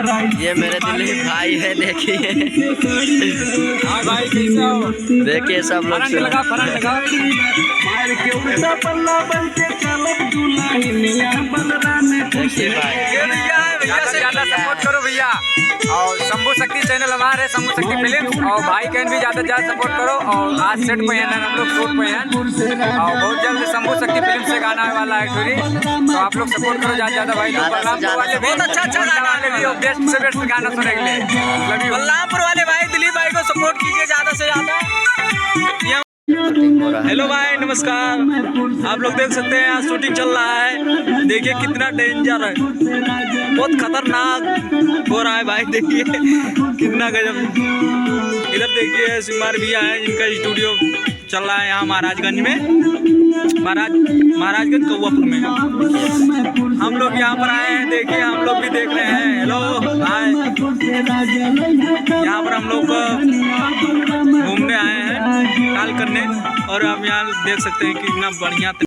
ये मेरे दिल्ली भाई है, देखिए। हाँ भाई कैसे हो? देखिए सब लोग फरंट लगा देखिए भाई, भैया से ज़्यादा सपोर्ट करो भैया। और शंभू शक्ति चैनल हमारे शंभू शक्ति फिल्म, और भाई कैन भी ज़्यादा से ज़्यादा सपोर्ट करो। और आज सेट पे हैं हम लोग, शूट पे हैं, और बहुत जल्द शंभू शक्ति फिल्म से गाना आने वाला है थोड़ी, तो आप लोग सपोर्ट करो ज़्यादा ज़्यादा भाई। बलरामपुर वाले बहुत अच्छा गाना वाले भी, और बेस्ट से बेस्ट गाना सुनने के लिए बलरामपुर वाले भाई दिलीप भाई को सपोर्ट कीजिए ज़्यादा से ज़्यादा। हेलो भाई नमस्कार, आप लोग देख सकते हैं यहाँ शूटिंग चल रहा है। देखिए कितना डेंजर है, बहुत खतरनाक हो रहा है भाई। देखिए कितना गजब। इधर देखिए सिमार भैया है, जिनका स्टूडियो चल रहा है यहाँ महाराजगंज में, महाराजगंज कौवापुर में। हम लोग यहाँ पर आए हैं, देखिए हम लोग भी देख रहे हैं। हेलो हाय, यहाँ पर हम लोग घूमने आए हैं, काल करने, और आप यहाँ देख सकते हैं कितना बढ़िया